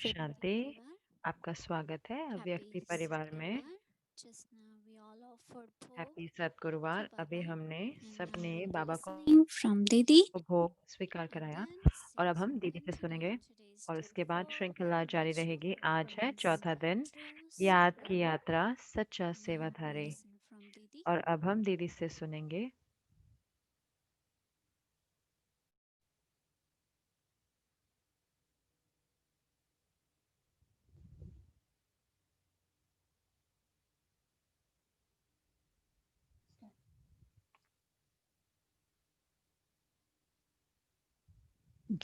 शांति। आपका स्वागत है अव्यक्ति परिवार में। हैप्पी सतगुरुवार। अभी हमने सबने बाबा from Didi. को भोग स्वीकार कराया और अब हम दीदी से सुनेंगे और उसके बाद श्रृंखला जारी रहेगी। आज है चौथा दिन, याद की यात्रा, सच्चा सेवाधारी। और अब हम दीदी से सुनेंगे।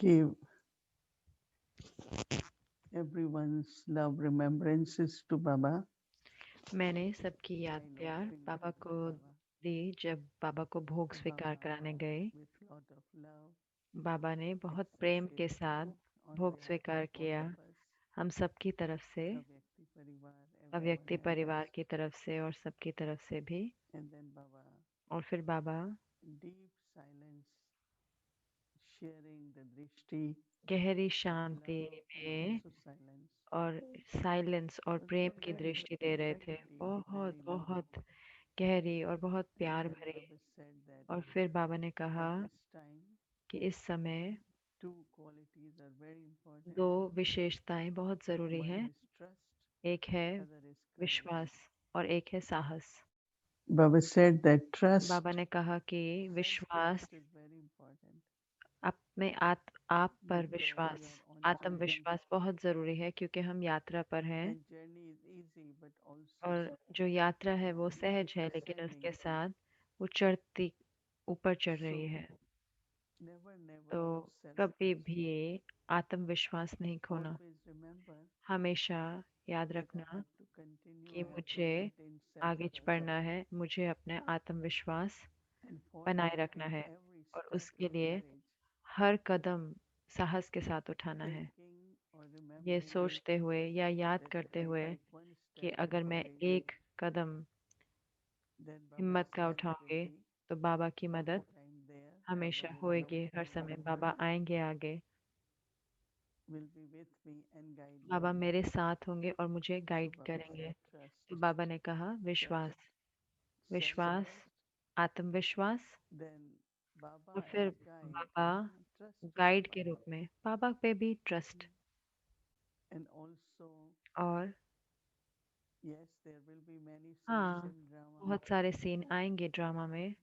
Give everyone's love remembrances to Baba. मैंने सबकी याद प्यार बाबा को दी जब बाबा को भोग स्वीकार कराने गए। With lot of love, बाबा ने बहुत प्रेम के साथ भोग स्वीकार किया हम सबकी तरफ से, Avyakti Parivar, अव्यक्ति everyone परिवार else. की तरफ से और सबकी तरफ से भी। And then Baba, और फिर बाबा deep silence, sharing the drishti, गहरी love शांति and में also silence. और साइलेंस और It प्रेम was की very, दृष्टि दे रहे very थे, deep, बहुत very loving. बहुत गहरी और बहुत And प्यार then भरी। Baba said that और फिर बाबा ने कहा at this time, कि इस समय two qualities are very important. दो विशेषताएं बहुत ज़रूरी One हैं। is trust, एक है other is courage. विश्वास और एक है साहस। Baba said that trust, बाबा ने कहा कि विश्वास, self-trust is very important अपने आप पर because विश्वास, we are on journey आत्मविश्वास बहुत ज़रूरी है क्योंकि हम यात्रा पर हैं। and journey is easy but also और जो यात्रा है वो सहज है, लेकिन ascending. उसके साथ वो चढ़ती, ऊपर चढ़ रही So है। never तो lose कभी self-trust. भी आत्मविश्वास नहीं खोना। Always remember हमेशा याद that I रखना have to continue, कि I have to मुझे maintain आगे self-trust. बढ़ना है, मुझे अपने आत्मविश्वास And for बनाए that, रखना है every और step उसके is लिए courage. हर कदम साहस के साथ उठाना है। Thinking or ये remembering सोचते हुए या याद that if करते I हुए take one कि step of अगर मैं courage, एक कदम then हिम्मत Baba's का help will उठाऊंगे be तो बाबा की all the मदद time there. हमेशा Baba will come होएगी। हर समय forward, बाबा आएंगे आगे। will be with me and guide me. बाबा मेरे साथ होंगे और मुझे So गाइड Baba करेंगे। said trust, तो बाबा ने कहा विश्वास, trust, विश्वास, self-trust. आत्मविश्वास। Then Baba और फिर as guide, Baba trust to guide Baba. के रूप में बाबा पे भी ट्रस्ट। And also, और yes, there will be many scenes हाँ, in drama बहुत सारे सीन आएंगे ड्रामा में,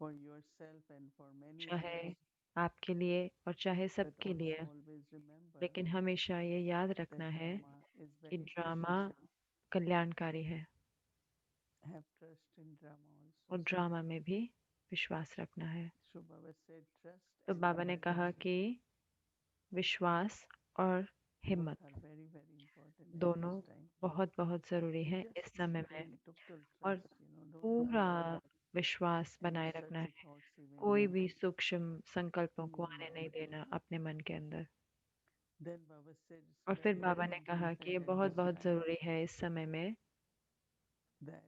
for yourself and for many चाहे others. आपके लिए और चाहे But सबके लिए। also always remember लेकिन हमेशा ये याद that रखना है drama is कि very ड्रामा beneficial. कल्याणकारी है Have trust in drama और also. ड्रामा में भी विश्वास रखना है। So Baba said trust तो and बाबा ने कहा courage. कि विश्वास और Both हिम्मत are very, very important at दोनों this time. बहुत बहुत ज़रूरी And है just इस समय में। maintain total और trust, don't पूरा allow विश्वास any बनाए रखना such है। thoughts even कोई भी सूक्ष्म संकल्पों in को your आने नहीं mind. देना अपने मन के अंदर। Then Baba said it's और फिर very, बाबा very ने कहा कि ये important at बहुत this बहुत time ज़रूरी है इस समय में that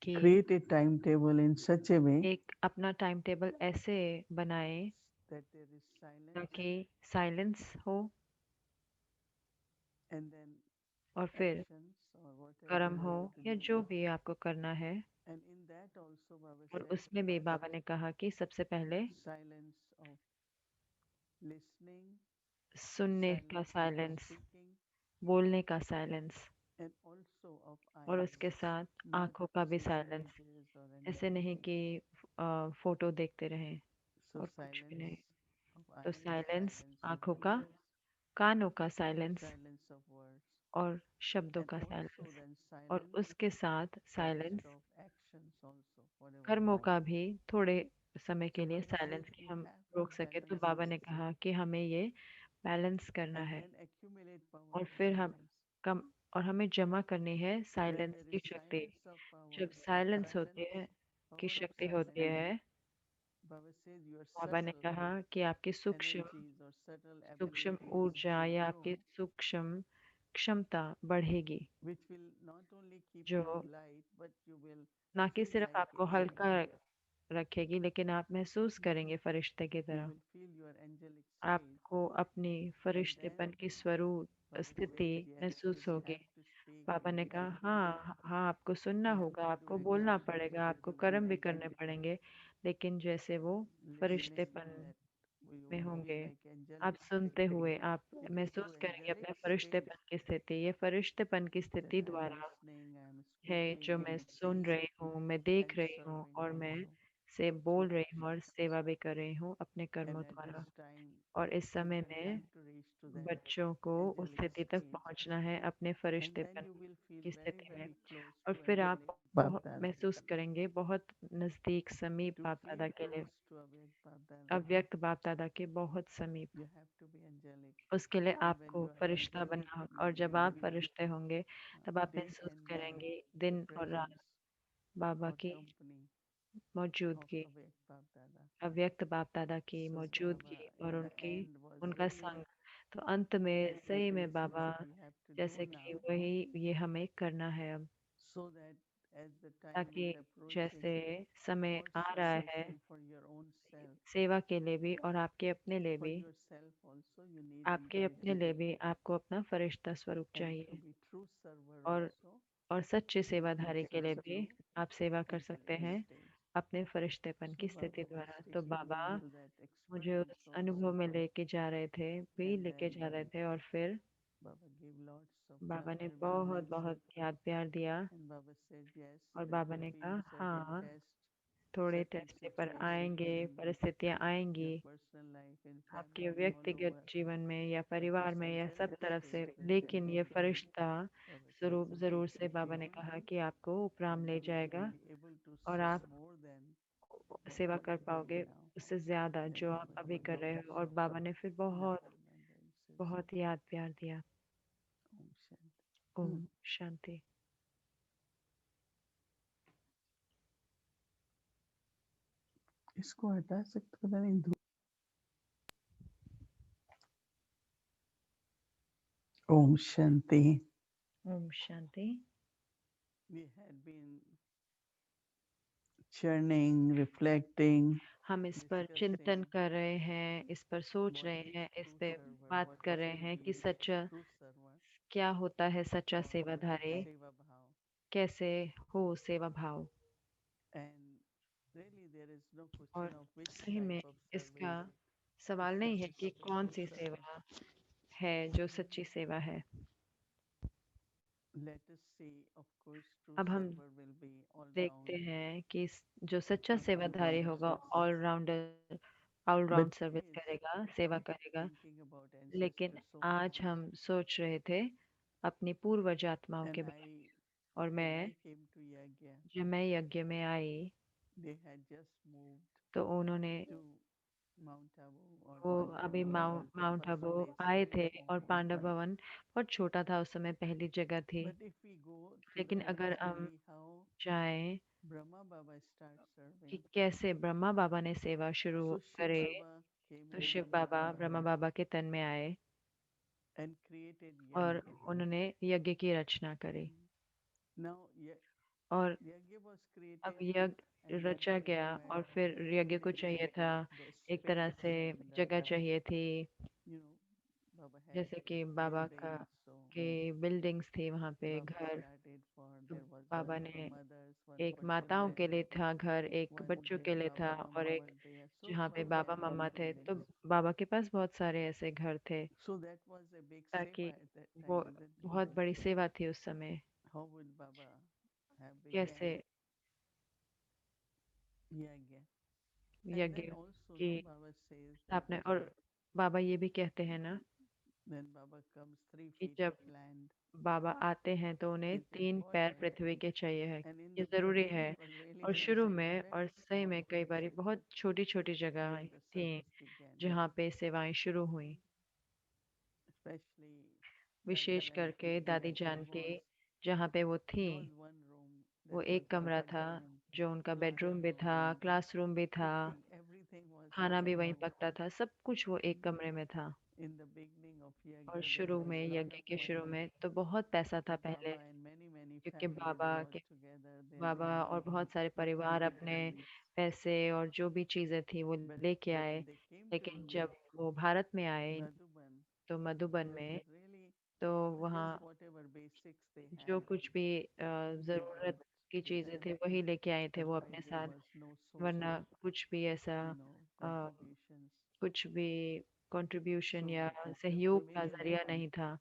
कि create a timetable in such a way एक अपना टाइम टेबल ऐसे बनाए that there is silence ताकि साइलेंस हो and then और फिर actions or whatever कर्म you हो have to या do. जो भी आपको करना है। And in that also Baba और said उसमें भी बाबा ने कहा कि सबसे पहले silence of listening, सुनने का silence of साइलेंस, speaking, बोलने का साइलेंस and also of और eyes, उसके साथ not आँखों का to भी see साइलेंस। images or ऐसे anything. नहीं कि फोटो देखते रहें So और कुछ भी silence नहीं। of तो eyes, साइलेंस silence of आँखों का, ears, कानों का साइलेंस silence of words, और शब्दों and का also साइलेंस। then और silence उसके साथ silence rest of actions also for a while. कर्मों का भी थोड़े समय के So लिए Baba said साइलेंस की you हम have to रोक सके। तो balance बाबा these ने three कहा कि हमें ये बैलेंस करना and है then accumulate और power of फिर हम silence. कम और हमें जमा करनी है When साइलेंस there की is शक्ति। silence of power, जब साइलेंस होती silence, है की power of शक्ति होती silence, है, Baba says your बाबा ने subtle कहा कि आपकी सूक्ष्म energies or subtle सूक्ष्म abilities ऊर्जा will या grow, आपकी सूक्ष्म क्षमता बढ़ेगी, which will not only keep जो you light, but you will ना कि feel सिर्फ like आपको angelic. हल्का रखेगी, लेकिन आप महसूस करेंगे फरिश्ते की You तरह। will feel your angelic आप state को अपनी And then फरिश्तेपन की स्वरूप Baba says, स्थिति yes, महसूस you होगी। have to speak पापा ने कहा, because हाँ हाँ, आपको सुनना you have होगा, to do आपको बोलना action पड़ेगा, आपको to be कर्म भी like करने पड़ेंगे, लेकिन जैसे वो listening फरिश्तेपन that you में will feel होंगे, like आप angelic सुनते state. हुए आप It is महसूस through करेंगे angelic अपने state फरिश्तेपन की स्थिति। ये फरिश्तेपन की that स्थिति I am द्वारा listening, I am है जो speaking मैं and सुन seeing रही हूँ, मैं देख and रही हूँ serving और मैं also से through बोल रही हूँ और actions. सेवा भी कर रही हूँ अपने And कर्मों at this द्वारा। time, और इस समय children में have to reach to that बच्चों को उस angelic स्थिति तक stage. पहुंचना है अपने And then फरिश्तेपन you will feel की very, स्थिति में। very close और to फिर आप angelic Bapdada. महसूस करेंगे बहुत नजदीक, समीप To बाप feel दादा के लिए, close to awake Bapdada, अव्यक्त बाप दादा के बहुत समीप। you have to be angelic. उसके लिए And when आपको you are फरिश्ता angelic, बनना होगा, और जब you आप will फरिश्ते होंगे तब आप day महसूस and night करेंगे the दिन और रात presence बाबा or की company of मौजूदगी, awake Bapdada. अव्यक्त बाप दादा की So मौजूदगी Baba और in the उनकी end was उनका really संग। तो अंत में that सही में this is Baba, what we have to do जैसे कि now, वही ये हमें करना है अब, so that as the time ताकि is approaching जैसे समय for आ रहा है service and for your own self, सेवा के लिए भी और आपके अपने लिए for भी, yourself also you need आपके अपने angelic लिए state. भी आपको अपना फरिश्ता स्वरूप And to चाहिए। be true server और also और सच्चे you need सेवाधारी के लिए such भी true आप सेवा कर सकते angelic हैं stage. अपने फरिश्तेपन So की स्थिति Baba was द्वारा। तो taking me Baba into that मुझे experience उस अनुभव also. में लेके जा रहे थे, भी And लेके then जा रहे थे, और फिर Baba gave lots of बाबा ने laughter बहुत vibration. बहुत याद प्यार दिया। And Baba said, yes, और there बाबा will ने be कहा, certain हाँ, tests, थोड़े certain टेस्ट पेपर situations आएंगे, in परिस्थितियां your आएंगी personal life, in आपके family, and all व्यक्तिगत over. जीवन में या But परिवार this में या angelic सब तरफ से, state will लेकिन ये definitely, फरिश्ता Baba says, स्वरूप take जरूर you से, बाबा ने beyond, कहा कि आपको उपराम ले and you will जाएगा be able to और serve आप more than सेवा what कर you're doing पाओगे now. उससे ज्यादा Then जो आप Baba अभी gave कर रहे lots हो। और of बाबा ने फिर बहुत laughter vibration. बहुत याद प्यार दिया। Om Shanti. ओम शांति। इसको हटा सकते पता नहीं Om Shanti. Om Shanti. We had been churning, reflecting, हम इस पर चिंतन discussing कर रहे हैं, इस पर सोच what रहे is हैं, इस true पे server, बात what कर is रहे to हैं कि be सच्चा true server क्या होता है, सच्चा or सेवाधारी seva bhav. कैसे हो, सेवा भाव। And really there is no question और of which सही type में of इसका service. सवाल It's नहीं है service कि of the कौन true सी server. सेवा है जो सच्ची सेवा है। Let us see, of course, true अब हम server will be all देखते round, हैं कि जो सच्चा not only सेवाधारी होगा ancestors. All But round service today's करेगा, सेवा करेगा। thinking about लेकिन ancestors so आज much, हम सोच रहे थे अपनी पूर्वज आत्माओं and के बारे में। और when मैं I came to Yagya, जब मैं यज्ञ में आई they had just moved तो उन्होंने, to Mount Abu or वो अभी Pandava Bhavan, the mount first Abu place आए very थे, small. और पांडव भवन बहुत छोटा था उस समय, पहली जगह थी। But if we go to लेकिन that, अगर हम really how जाएं Brahma Baba starts कि serving. कैसे ब्रह्मा बाबा ने सेवा शुरू So Shiv करे, Baba came तो in Shiv Brahma Baba Baba Brahma बाबा के तन में आए and created और Yagya. उन्होंने यज्ञ की रचना करी। Now और Yagya was अब created, यज्ञ and that रचा गया, required और फिर यज्ञ को चाहिए really था, the एक तरह space से and जगह चाहिए थी। you know Baba had जैसे कि बाबा का buildings, so के बिल्डिंग्स थी वहाँ पे, Baba घर। started for तो there was Baba one for ने mothers, one एक for माताओं के children, लिए था घर, एक one बच्चों के where लिए था, Baba और Mama एक were there. So जहाँ पे Baba बाबा had many मम्मा थे। तो buildings. बाबा के पास बहुत सारे ऐसे घर थे, So that was a big seva ताकि at that वो time, isn't it? बहुत बड़ी सेवा थी उस समय। How would Baba have कैसे began Yagya? And यज्ञ then also, की no, Baba says that स्थापना। और बाबा ये भी कहते हैं ना when Baba comes, three कि feet जब of land, बाबा आते हैं तो उन्हें it's 3 पैर important. पृथ्वी के चाहिए है, And in ये the जरूरी beginning, है। it was really और शुरू very, में और very सही small में कई बारी places बहुत छोटी छोटी where जगह the थी service began, जहाँ पे सेवाएं शुरू हुई। especially विशेष Dadi करके Janki, दादी where there जान के was जहाँ पे वो थी, there was one room वो that was एक the कमरा था bedroom, जो उनका बेडरूम भी classroom, था, क्लासरूम भी था, cooking, everything was in खाना भी that वहीं room. पकता था, सब कुछ वो एक कमरे में था। In the beginning of और Yagya, there शुरू was में, a lot यज्ञ of के शुरू money. में तो बहुत पैसा था So पहले, Baba and many क्योंकि families बाबा was के together. They बाबा brought और बहुत सारे परिवार food अपने and पैसे और जो भी चीजें थी वो but लेके when आए। they came to लेकिन जब वो भारत में आए, Madhuban, तो मधुबन में, really तो just वहाँ whatever basics they जो had, कुछ भी they got ज़रूरत की चीज़ें there. थी वही लेके आए थे वो अपने Otherwise, there साथ। was no source वरना of, कुछ भी ऐसा अ, contributions. कुछ भी कंट्रीब्यूशन So या they सहयोग का made enough. ज़रिया नहीं था,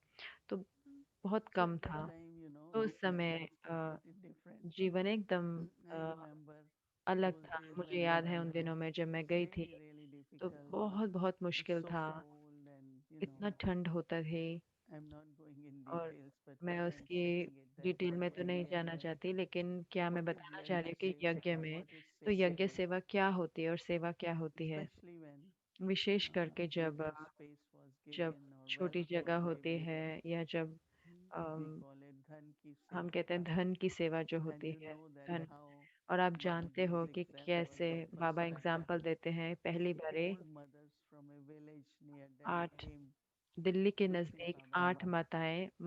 तो बहुत So कम that था। time, तो उस life समय was completely different. जीवन एकदम I remember अलग those था। days मुझे when I याद है उन went दिनों there. में जब मैं गई थी, Really, really तो difficult. बहुत बहुत It's मुश्किल so था। cold, and इतना ठंड होता थी। I'm not going in और details, but मैं I'm उसकी saying it that detail what में तो is नहीं जाना yajna, चाहती, लेकिन क्या what मैं is बताना चाह रही yajna हूँ कि seva, यज्ञ में, what is तो यज्ञ seva, सेवा क्या होती है और सेवा क्या होती है। especially when विशेष करके जब little space was जब given or छोटी wealth was जगह होती given. है, या जब We um, call it dhan ki हम seva. कहते हैं धन की सेवा जो And होती you है, know that धन। how और आप Baba जानते gives हो कि example कैसे the first Baba time example देते हैं। पहली बारे four mothers from a village near Delhi 8 came Delhi के to see नज़दीक Baba. 8 माताएं And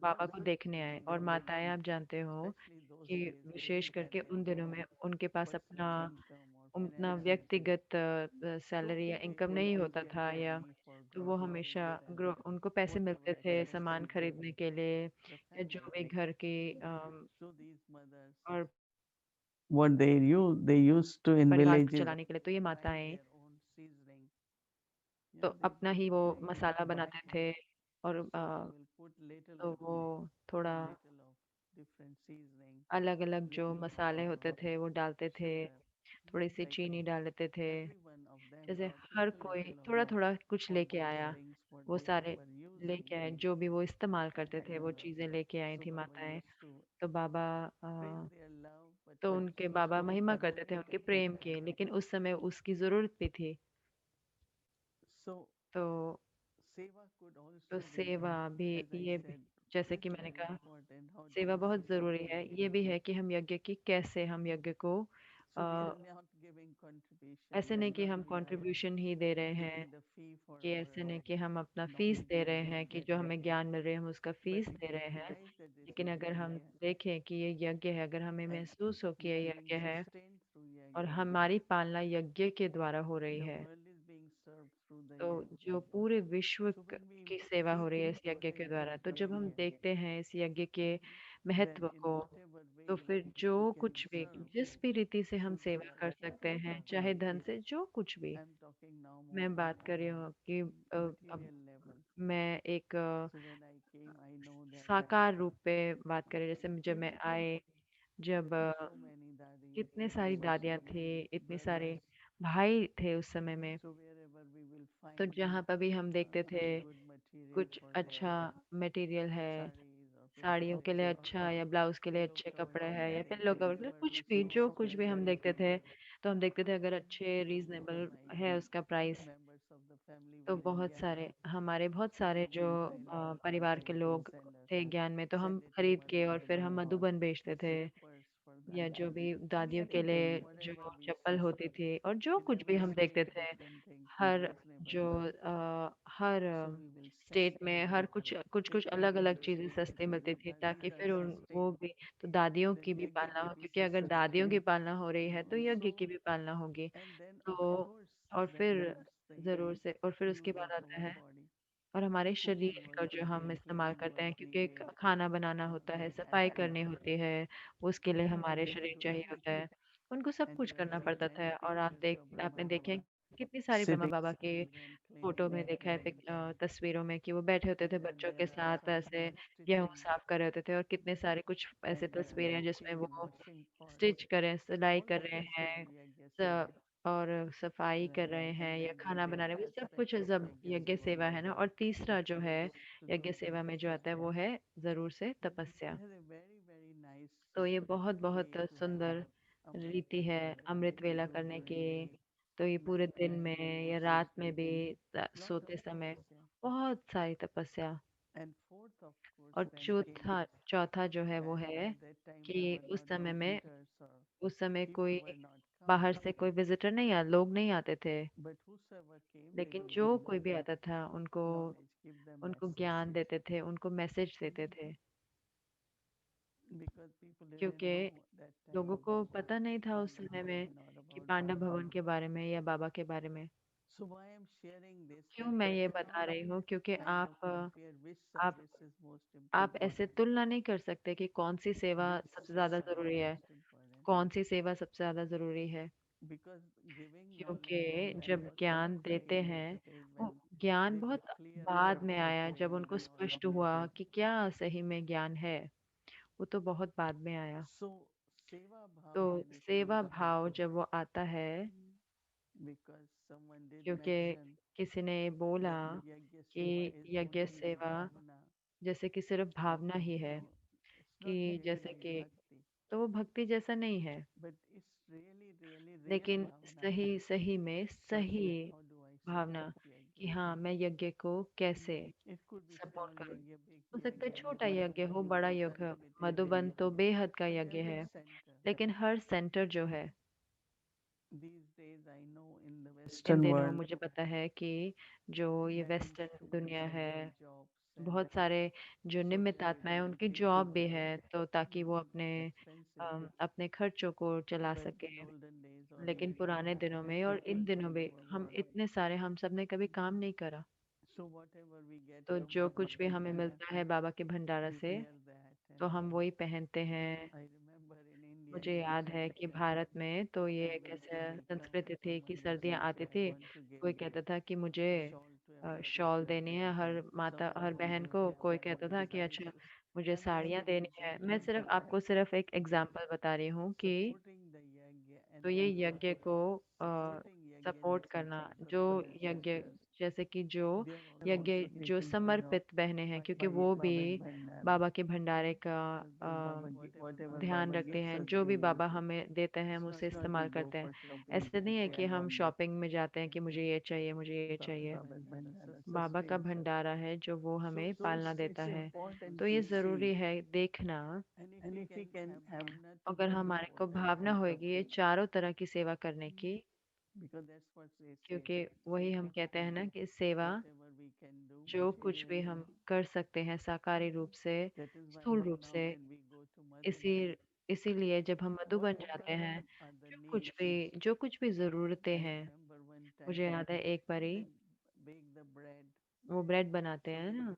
बाबा mothers, को देखने आए। और they would, माताएं, आप जानते हो especially those कि days, they wishes didn't have करके उन any दिनों में उनके पास अपना personal income or अपना finances. व्यक्तिगत So सैलरी या they इनकम would नहीं use होता their था, या money for तो वो groceries हमेशा and उनको पैसे whatever मिलते थे सामान expenses खरीदने के लिए, the या जो family भी had. घर की So these mothers, और what they used to in परिवार को villages चलाने के लिए, तो ये grind माताएं their own seasoning. तो Yeah, they अपना put ही वो like मसाला बनाते mashing. थे। और So they will put little तो of वो ghee, थोड़ा little of different seasoning, अलग अलग जो little of मसाले होते salt, थे वो डालते थे, sugar. थोड़ी सी Like चीनी डाल देते थे। every one of them जैसे brought हर little कोई little of थोड़ा that थोड़ा कुछ for लेके those आया। things what वो they सारे were using. लेके आए जो भी वो इस्तेमाल करते थे, वो And चीजें लेके आई so थी Baba माताएं। used to तो बाबा praise their love, but तो उनके also बाबा show महिमा करते थे उनके vulnerability. प्रेम की, लेकिन उस समय उसकी जरूरत भी थी। So तो seva could तो also be, सेवा भी, as I ये भी said, जैसे that's कि मैंने very कहा, important how to सेवा do बहुत seva. जरूरी है। ये भी है कि हम यज्ञ की कैसे हम यज्ञ को So we a, are not giving contribution, ऐसे नहीं and कि not हम we are कंट्रीब्यूशन ही दे रहे हैं, giving the fee for कि our ऐसे नहीं कि हम अपना फीस knowledge दे we रहे are हैं, कि जो getting. हमें ज्ञान मिल रहे हैं हम उसका But fees if they we रहे हैं। realize that this लेकिन is अगर हम yajna देखें कि ये यज्ञ है, अगर हमें and महसूस हो कि we ये are being यज्ञ है sustained through और yajna, हमारी पालना यज्ञ के द्वारा हो रही the है, world is being served through the तो yajna. जो पूरे विश्व So when we की सेवा see हो रही है things इस what यज्ञ के is द्वारा, तो जब हम yajna, देखते हैं इस यज्ञ के then महत्व in को, whatever तो way फिर जो we can कुछ भी, serve जिस भी रीति से हम should be सेवा कर done. सकते हैं, चाहे धन से, जो कुछ भी। I'm talking now मैं more बात कर रही on हूँ कि अब material level. मैं एक So when I came, I know that साकार रूप पे बात करें। जैसे जब मैं really आए, जब so many dadis, कितने there सारी were so दादियाँ थी, many इतने सारे brothers. भाई थे उस समय में। So wherever we will तो find जहाँ पर भी हम देखते थे any good material कुछ for their अच्छा मटेरियल है, saris or साड़ियों के लिए blanket or अच्छा, या ब्लाउज के लिए pillow अच्छे कपड़े covers, हैं, या पिल्लो कवर के लिए, कुछ भी, so जो कुछ भी हम expensive, देखते थे, तो हम देखते थे अगर अच्छे रीजनेबल my है उसका price, members of the family तो were in बहुत Gyan. सारे हमारे बहुत सारे So जो we kind of परिवार के would लोग send थे ज्ञान में, तो हम send it to खरीद के और Madhuban फिर and हम bought मधुबन बेचते थे। slippers for या them, जो भी दादियों के anything, लिए जो whatever we चप्पल see. होती थी, और जो In कुछ भी every हम देखते state, थे, different things is her reasonable. जो हर So we will send state में हर कुछ कुछ कुछ different अलग अलग different चीजें states सस्ती because मिलती if थी, ताकि dadis are फिर वो sustained, भी, तो दादियों then की भी yajna पालना ki हो, bhi क्योंकि अगर sustained. दादियों की पालना हो रही है तो यज्ञ की So भी पालना होगी। and then of तो course और then फिर comes the जरूर से, और फिर उसके use बाद of आता our है body. और हमारे Cooking शरीर का was जो हम needed, इस्तेमाल cleaning करते was हैं, क्योंकि needed, खाना बनाना होता है, सफाई and करनी होती है, उसके लिए हमारे शरीर चाहिए होता है, उनको सब and कुछ you have करना seen पड़ता many था। और pictures of Brahma आपने देखे Baba हैं कितनी सारी ब्रह्मा sitting बाबा के children फोटो cleaning में their देखा है, hands, तस्वीरों में, कि वो बैठे होते थे and बच्चों there के are साथ, some ऐसे गेहूं stitching, साफ कर रहे होते थे, और कितने सारे कुछ ऐसे and तस्वीरें हैं जिसमें वो washing pots. स्टिच करें, सिलाई All कर of रहे this is हैं, yajna seva. सब, और सफाई कर रहे हैं And या then खाना the बना रहे हैं, वो सब कुछ aspect of सब yajna यज्ञ seva सेवा है ना। और तीसरा जो है is to यज्ञ do सेवा में जो आता है वो है जरूर से तपस्या। has a very very nice तो ये बहुत बहुत way to have सुंदर Amrit रीति है Vela अमृत that we वेला do करने during की। the तो ये पूरे night दिन time में and या also रात में भी, lot of सोते समय, tapasya. बहुत सारी तपस्या। And fourth, of course, और then came चौथा चौथा जो है वो that है at that time कि there were उस not समय में, visitors or उस समय people कोई were not बाहर coming, से कोई विजिटर नहीं आ लोग नहीं आते थे, but whosoever came, they लेकिन will जो give कोई them भी आता था उनको knowledge, give them उनको message, ज्ञान देते थे, उनको मैसेज देते थे। because people didn't क्योंकि know that time लोगों को about पता नहीं था उस Pandav समय में Bhavan or कि about पांडव Baba. भवन के बारे में या बाबा के बारे में। So why I'm sharing this क्यों that मैं ये बता now रही हूँ? क्योंकि I have compared which आप service is most आप ऐसे important, तुलना नहीं कर सकते कि कौन सी सेवा which सबसे ज़्यादा session is ज़रूरी है, most important, कौन सी सेवा सबसे ज़्यादा ज़रूरी है। because giving knowledge क्योंकि and जब what ज्ञान I देते हैं, meditate वो when ज्ञान they बहुत were clear बाद about में what आया, is जब real उनको knowledge. स्पष्ट हुआ कि क्या सही में ज्ञान है, वो तो बहुत बाद में आया। So seva तो bhav when it सेवा comes in, भाव जब वो आता है, because someone did क्योंकि mention किसी ने बोला that yajna कि seva is यज्ञ only the सेवा bhavana, जैसे कि सिर्फ but भावना ही है, it's not कि really जैसे the कि bhakti, तो वो भक्ति जैसा नहीं है। but it's really real लेकिन bhavana. सही सही में So I सही said, how do I Bhavna support कि yajna? हाँ, मैं यज्ञ को कैसे It could be support small करूँ। yajna, big हो सकता है yajna, छोटा यज्ञ Madhuban हो, is बड़ा this यज्ञ हो। unlimited मधुबन yajna, तो बेहद का but यज्ञ every है, center लेकिन हर सेंटर जो है, these days I know in the in Western दिनों world मुझे पता है कि जो ये many वेस्टर्न दुनिया students have है, their jobs, and बहुत सारे जो so निमित्त they are आत्माएं able उनकी to जॉब भी afford है, तो ताकि वो अपने expenses. अपने खर्चों को चला But सके। in olden days or लेकिन maybe पुराने दिनों में at और इन different दिनों times में were हम working. इतने सारे हम सब ने कभी काम नहीं करा। So whatever we get तो from जो Baba कुछ भी हमें Bhandara, मिलता है बाबा के भंडारा we से, wear that. तो And हम वही पहनते हैं। I remember in India मुझे in याद है कि election, भारत में तो ये एक whenever ऐसा we come, संस्कृति थी कि someone will सर्दियाँ say, आती "Okay, I थी, want to give कोई कहता था कि मुझे shawl to everybody." शॉल देनी है हर माता Someone हर will बहन say, को, "Okay, I कोई want कहता to था give कि अच्छा saris." मुझे I'm just साड़ियाँ giving देनी है। example मैं सिर्फ that आपको सिर्फ एक that एग्जाम्पल बता रही हूँ कि supporting the yajna and तो ये also यज्ञ को supporting yajna in the support sense करना, of जो the brothers यज्ञ sisters, जैसे कि जो they are यज्ञ also जो taking care of समर्पित बहनें हैं, क्योंकि by वो भी Baba's Bhandara. बाबा के भंडारे का Because Baba, whatever ध्यान Baba रखते gives हैं। us, जो we भी use बाबा it. हमें देते हैं हम उसे It's not we इस्तेमाल go करते हैं। for shopping ऐसे to नहीं है say कि I हम want this. शॉपिंग में जाते हैं कि मुझे ये चाहिए, मुझे ये चाहिए। Baba's Bhandara बाबा का sustains us. भंडारा है जो वो हमें So पालना it's देता है। important तो ये to see. ज़रूरी है देखना। And if we can have bhavna to अगर give हमारे को support भावना and होगी ये support, चारों तरह की सेवा करने की, because that's what they say. क्योंकि वही हम Seva, कहते हैं ना कि सेवा whatever we can do, जो कुछ भी really. हम कर सकते हैं साकारी रूप से, That is why स्थूल रूप now से, when we go to इसी Madhuban, इसीलिए जब हम मधुबन जाते whatever हैं, are the needs, जो कुछ भी ज़रूरतें I हैं, remember one मुझे time याद है एक बारी they bake the bread. वो ब्रेड बनाते So हैं they ना,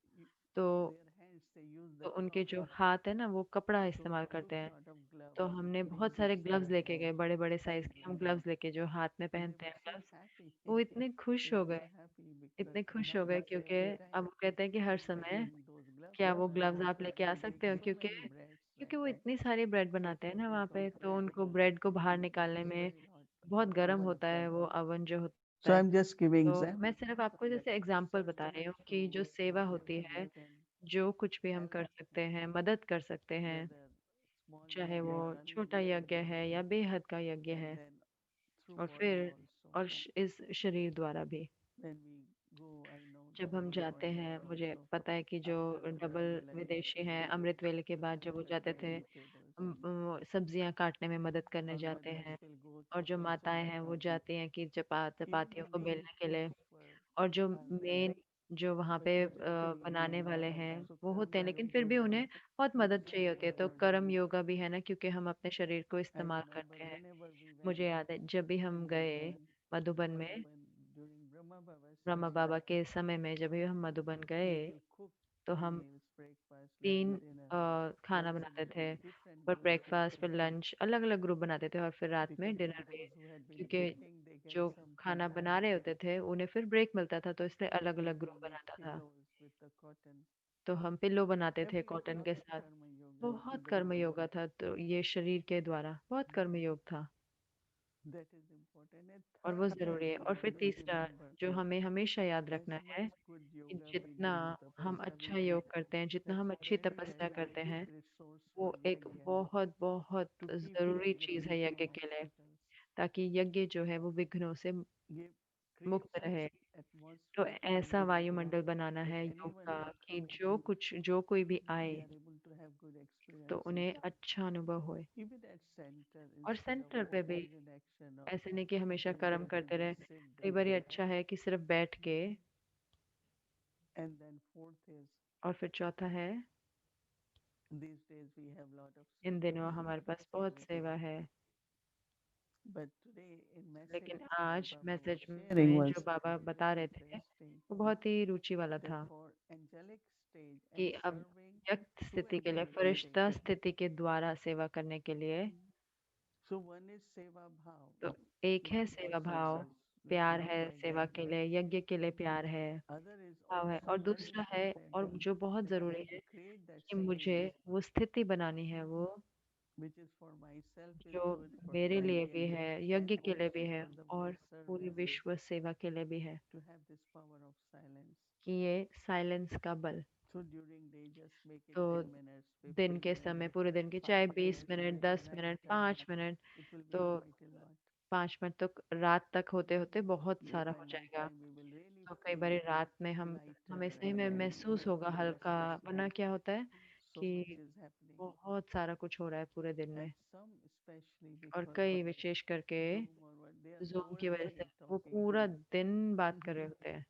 तो their hands they use तो the उनके cloth. जो हाथ है ना वो कपड़ा So इस्तेमाल we took करते हैं। lot of gloves, तो हमने big बहुत big सारे ग्लव्स size लेके गए, बड़े-बड़े साइज़ hand के हम gloves, ग्लव्स लेके जो हाथ में and they पहनते were हैं so ग्लव्स, happy. वो इतने खुश They हो were गए, so happy because इतने खुश हो they गए say क्योंकि every अब time वो कहते हैं कि हर can you समय bring those gloves? क्या वो ग्लव्स आप लेके आ They bake सकते हो? so क्योंकि many breads क्योंकि that वो time. इतनी सारी ब्रेड So बनाते हैं to ना वहाँ take पे, out तो bread, उनको ब्रेड को बाहर it निकालने was में very hot. बहुत गर्म होता है वो अवन जो होता So है। I'm just giving तो example मैं सिर्फ आपको that जैसे एग्जांपल such बता रही that. हूँ So कि जो सेवा whatever होती we है, can जो कुछ भी हम help, कर सकते हैं, मदद कर सकते हैं, whether small चाहे yajna वो or छोटा unlimited यज्ञ है yajna, या बेहद का यज्ञ and है, then through और body फिर also. इस शरीर द्वारा भी। When we go, I know जब through हम the जाते body हैं, मुझे also. पता है कि जो After डबल realization, विदेशी हैं, अमृत वेले के बाद जब वो cut जाते थे, vegetables, and सब्जियां काटने में मदद करने our जाते mothers हैं, will go और to जो also माताएं cut. हैं वो जाती हैं कि Even चपातियों the को main बेलने के cooks लिए, were और जो are there. मेन जो वहाँ पे But what to do? बनाने वाले हैं So वो होते हैं, karma लेकिन फिर yoga भी is उन्हें बहुत this मदद चाहिए kind होती of है। तो कर्म service. योगा भी है ना, क्योंकि हम अपने शरीर को I इस्तेमाल remember करते हैं। whenever we went मुझे याद है जब भी in हम गए Madhuban, मधुबन में, during Brahma Baba's Brahma time, बाबा के समय में जब भी हम मधुबन we गए, will cook तो three हम meals: breakfast, lunch, 3 dinner. खाना But बनाते थे, different पर groups of ब्रेकफ़ास्ट, फिर people, लंच, अलग-अलग ग्रुप बनाते थे, और फिर रात में because डिनर भी। those who had been क्योंकि cooking, they get जो something खाना बना रहे होते थे, उन्हें फिर ब्रेक मिलता था, तो इसलिए they अलग-अलग will ग्रुप make बनाता था। pillows with the cotton. तो हम पिल्लो बनाते थे Every कॉटन के lot of साथ। karma yoga through बहुत the कर्म body. योगा था, तो ये शरीर के द्वारा बहुत कर्म योग था, That is important. And और वो third ज़रूरी है। we और have फिर to तीसरा remember, जो हमें हमेशा याद as रखना much है good कि yoga we जितना do, हम tapasya we अच्छा do, योग करते हैं, जितना that's हम अच्छी very तपस्या very करते big हैं, resource वो for एक yajna बहुत बहुत to keep ज़रूरी yajna चीज़ है free यज्ञ from के लिए, obstacles, ताकि यज्ञ जो है वो विघ्नों से give create मुक्त such रहे। तो atmosphere ऐसा and वायुमंडल बनाना that है योग anyone का who कि comes, जो कोई भी they आए are able to have good तो experience. उन्हें अच्छा अनुभव होए। Even at center, और instead of सेंटर पे भी meditation action or ऐसे नहीं कि हमेशा maybe कर्म they can करते रहे। just sit कई there. बार ये अच्छा है कि सिर्फ बैठ के, And then fourth is, और फिर चौथा है, these days we have lot of in service. दिनों हमारे पास बहुत सेवा है। But today, in लेकिन message, what आज Baba was मैसेज sharing में जो was बाबा बता very रहे थे interesting. वो बहुत ही रुचि वाला That था for angelic stage कि and अब serving व्यक्त through स्थिति के लिए angelic stage. फरिश्ता स्थिति के द्वारा सेवा करने के लिए So one is seva bhav, तो एक which है is for सेवा भाव, service, that प्यार love है by सेवा के yajna. लिए, यज्ञ के लिए प्यार है, Other is भाव है, also और very दूसरा है important और जो बहुत that I जरूरी have to है create that कि मुझे situation, वो स्थिति बनानी है, वो which is for myself is जो good, for मेरे my लिए भी है, angels, and यज्ञ के लिए भी also है for the और whole पूरे service विश्व सेवा के लिए भी है, to have this power of silence. कि ये साइलेंस का बल। So during day, just make it तो 10 minutes, दिन 15 के समय, minutes, पूरे दिन के, चाहे 5 20 minutes minute, till the 10 night minute, time. 5 minute, It will be तो quite a lot. 5 मिनट तो रात तक होते होते बहुत Then सारा by हो night जाएगा। time, we will really तो कई feel बार रात में हम lighter हमें सही में and महसूस होगा no हल्का, वरना restlessness. क्या होता है So much कि is happening. बहुत सारा कुछ हो रहा है पूरे दिन And में। some, especially और because of कई विशेष करके Zoom or what, they are zoom whole की वजह से day वो talking. पूरा दिन बात कर रहे होते हैं।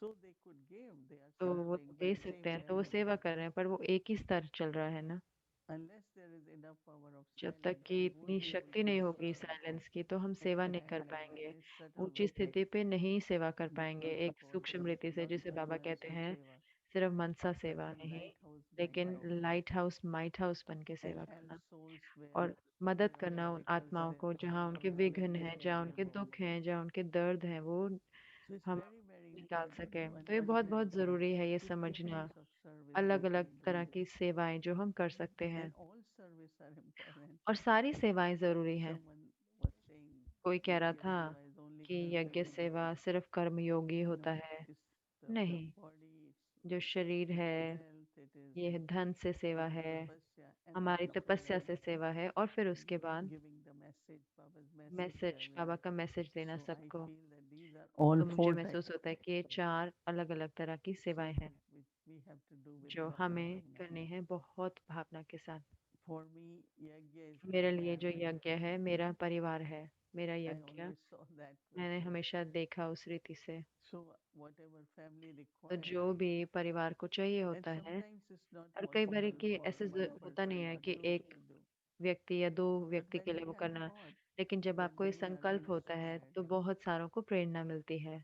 So they could give, they are तो वो serving, but दे they सकते हैं, were तो वो not. सेवा कर रहे हैं, पर वो एक ही स्तर चल रहा है ना। Unless there is enough power of जब तक silence, कि we इतनी won't be able शक्ति to नहीं होगी serve साइलेंस की, तो हम and सेवा नहीं कर connect in a पाएंगे। very subtle ऊंची way. स्थिति पे नहीं सेवा कर पाएंगे, Because एक called सूक्ष्म रीति से, not जिसे by बाबा कहते Mansa हैं Seva, सिर्फ मनसा but सेवा the नहीं, lighthouse, लेकिन lighthouse, light house might house बन के and सेवा help करना, souls where और मदद their करना उन obstacles आत्माओं there, को जहाँ उनके विघ्न to हैं, take जहाँ them उनके home. दुख हैं, जहाँ उनके दर्द हैं, वो So it's हम very, very निकाल important सके। to तो ये बहुत बहुत understand ज़रूरी है ये different समझना, types of service we अलग अलग can do. तरह की सेवाएं जो हम कर सकते And हैं, all service are important. और सारी सेवाएं ज़रूरी हैं। Someone was saying कोई कह रहा Yajna था Seva is only कि karma यज्ञ yogi. सेवा सिर्फ कर्मयोगी No, होता है। it's the नहीं, body, it's जो शरीर है, health, it is ये धन से सेवा our है, tapasya, and हमारी also तपस्या से सेवा है, और फिर उसके बाद giving the message, Baba's message to message, Baba everyone. का मैसेज देना So I सबको। feel that these are all तो मुझे four types महसूस होता है कि ये चार अलग अलग तरह की सेवाएं हैं which we have to do with जो Bhakti हमें Bhavna. करनी है बहुत भावना के साथ। For me, Yajna is my मेरे लिए जो family. यज्ञ है मेरा परिवार है, मेरा I यज्ञ always saw that way. मैंने हमेशा देखा उस रीति से। So whatever family तो requires, जो भी परिवार को चाहिए and होता है, sometimes it's not और कई बार possible कि for ऐसे one होता नहीं person है or कि two एक to do. व्यक्ति या दो But व्यक्ति when के लिए we वो have करना, thought लेकिन जब that आपको ये many are संकल्प होता है inspired, तो बहुत सारों को प्रेरणा मिलती है।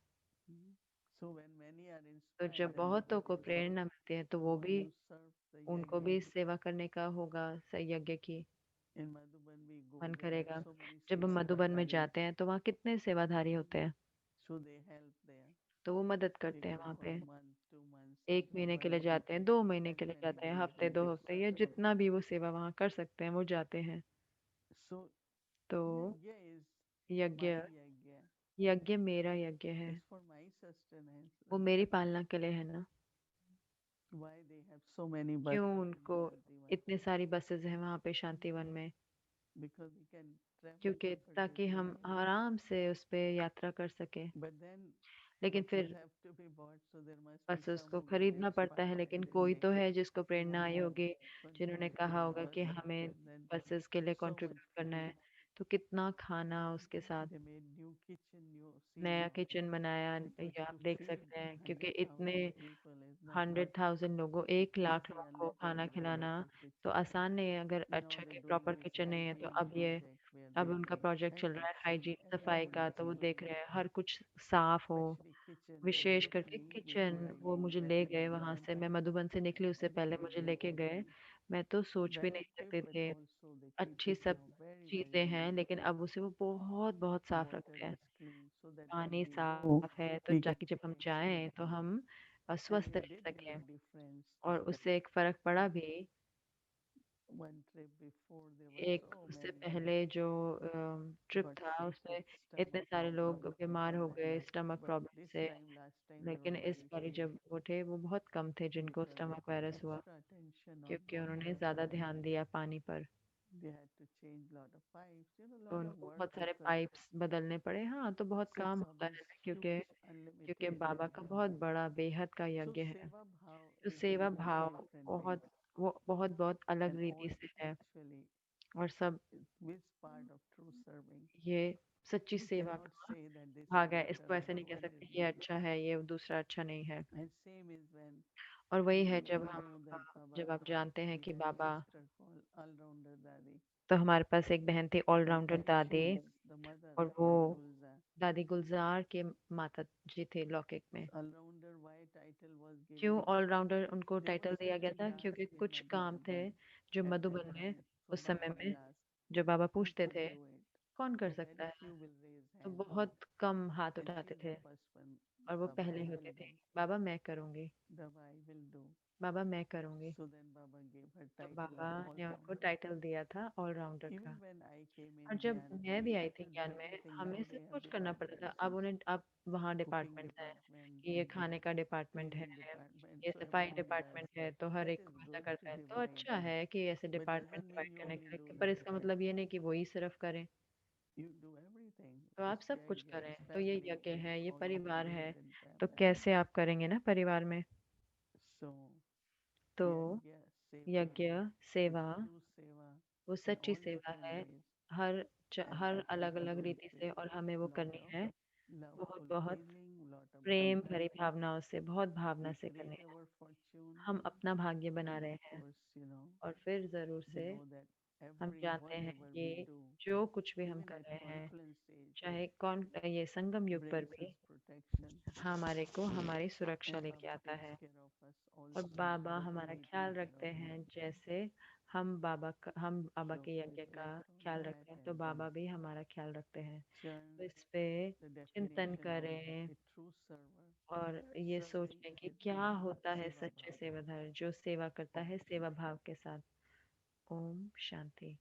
so when many are तो inspired, जब बहुतों को so प्रेरणा मिलती है तो who वो want भी, to serve the उनको yajna, भी सेवा करने का होगा, यज्ञ की in Madhuban we go, मन there are करेगा। so many जब हम मधुबन में sevadharis, जाते हैं तो वहाँ कितने सेवाधारी होते हैं, so they help there. तो वो मदद They करते हैं go वहाँ for पे। a month, 2 months, एक something महीने के 1 लिए year, जाते हैं, 2 महीने के लिए helping जाते हैं, these हफ्ते दो retreats. हफ्ते, या जितना भी वो सेवा वहाँ कर सकते हैं वो जाते हैं। So तो yajna is यज्ञ, my yajna. यज्ञ मेरा यज्ञ है, It's for my sustenance. वो मेरी पालना के लिए है ना। Why they have so many क्यों buses in उनको Shantivan? इतने सारी बसेस हैं वहाँ पे शांतिवन में? Because we can travel क्योंकि ताकि comfortably. हम आराम से उस पे यात्रा कर सके। But then लेकिन buses फिर have to be bought, so there must be बस some उसको who get खरीदना पड़ता है, inspired लेकिन and कोई they तो है जिसको प्रेरणा आई want होगी, जिन्होंने contribute कहा to होगा कि buses, हमें and then बसेस के लिए so much कंट्रीब्यूट करना food. है। तो कितना खाना उसके साथ, They made new kitchen, you see नया now, किचन बनाया, because ये आप to देख feed सकते हैं, क्योंकि इतने 100,000 people is not 100,000 लोगों, it 1 लाख should be लोगों a को little खाना खिलाना elevated तो kitchen. आसान नहीं है अगर Now अच्छा they're के doing प्रॉपर this किचन नहीं है। तो hygiene अब ये, project where अब they उनका take प्रोजेक्ट चल रहा है hygiene, हाइजीन सफाई everything का, तो वो clean, देख रहे हैं हर कुछ साफ हो। especially kitchen. They विशेष took करके me किचन, before I वो leave मुझे there ले to गए वहां Madhuban, से, मैं मधुबन से निकली उससे and पहले मुझे लेके गए। मैं तो सोच भी well नहीं सकती equipped, but थी। also they keep अच्छी it सब now very, very चीजें हैं, neat. लेकिन अब उसे वो बहुत बहुत साफ Water रखते हैं। is clean, so that when पानी we go, साफ है, तो we can ताकि जब हम take जाएं तो safety. हम And स्वस्थ it रह did सकें। make difference. और उससे एक फर्क पड़ा भी। One trip before, there were एक so उससे many पहले जो ट्रिप got था sick उसमें with इतने stomach सारे लोग problem. बीमार हो गए स्टमक But प्रॉब्लम this से। time, last time, there लेकिन were इस very बारी few जब वो थे वो बहुत कम थे जिनको because they stomach put virus हुआ, extra attention on क्योंकि उन्होंने water. ज़्यादा ध्यान दिया पानी पर। They had to change lot of pipes, तो lot of उनको work बहुत सारे occurred. पाइप्स बदलने पड़े। हाँ, तो बहुत So काम होता Baba's है ना, क्योंकि huge, क्योंकि unlimited बाबा का yajna. बहुत बड़ा बेहद का So यज्ञ है। Seva Bhav तो is in सेवा very भाव different ways. बहुत, वो बहुत बहुत अलग And रीति all से है। actually और सब is which part of true serving. ये सच्ची We सेवा cannot का say that this is भाग है। better इसको or ऐसे नहीं कह one is सकते ये better. अच्छा है, ये दूसरा अच्छा नहीं है। And same is when और वही है you जब हम, know that Baba, जब आप जानते हैं we कि had Baba, sister called All Rounder Dadi. तो हमारे पास एक बहन थी And ऑलराउंडर actually दादी। the mother, और वो Dadi Gulzar. दादी गुलजार के माता जी थे लौकिक में। All-rounder, why title was क्यों given? ऑलराउंडर उनको There टाइटल was दिया such गया a था? क्योंकि task in कुछ काम थे Madhuban जो at that मधुबन में time. So उस समय Baba में will ask, जो बाबा who पूछते could थे do it? कौन कर So सकता very है, few will raise तो hand. बहुत कम हाथ And उठाते she's the थे first one. और वो Baba, पहले I होते will थे, do. बाबा मैं करूंगी, Baba, I will do. बाबा मैं करूंगी। So then Baba gave her तो title बाबा of ने उनको all-rounder. टाइटल दिया था ऑलराउंडर Even का। when I came और in जब Gyan, मैं we भी आई had थी to do ज्ञान में, everything. हमें Now सब they have कुछ करना पड़ता था। departments, अब उन्हें, अब वहाँ cooking डिपार्टमेंट्स हैं department कि ये and खाने का डिपार्टमेंट है, cleaning department. ये So सफाई everyone does. डिपार्टमेंट है, तो हर That एक is खुद good to करता है। तो divide, अच्छा है कि ऐसे but department doesn't mean divide you करने only का, do पर that. इसका मतलब ये नहीं कि वही सिर्फ करें। You do everything. तो आप Uski सब कुछ yagya करें। is तो ये family, यज्ञ है, ये how you परिवार can है, live in तो family. कैसे आप करेंगे ना परिवार में। So तो yagya, seva यज्ञ is सेवा true seva वो in सच्ची all सेवा different है, ways, and her it will अलग be अलग done रीति with से, और हमें वो lot करनी of है बहुत loveful बहुत feeling, lot of प्रेम भरी compassion. भावनाओं से, बहुत भावना We से करनी create है। our fortune, हम अपना भाग्य बना and of रहे हैं, course, और फिर जरूर we से know that हम every जानते हैं whatever we कि do, जो कुछ भी हम even कर at रहे हैं, confluence stage, चाहे कौन ये संगम युग पर brings us भी protection, हमारे को हमारी सुरक्षा and लेके Baba आता takes है। care of us और also बाबा the way हमारा we take ख्याल care रखते of हैं yajna. जैसे हम बाबा So के please यज्ञ का reflect on ख्याल that रखते हैं, तो and then बाबा भी हमारा ख्याल रखते हैं। churn तो इस पे the चिंतन definition of करें a true server, और ये serving सोचें कि with क्या होता है seva सच्चे bhava. सेवाधार जो सेवा करता Om है सेवा Shanti. भाव के साथ। ओम शांति।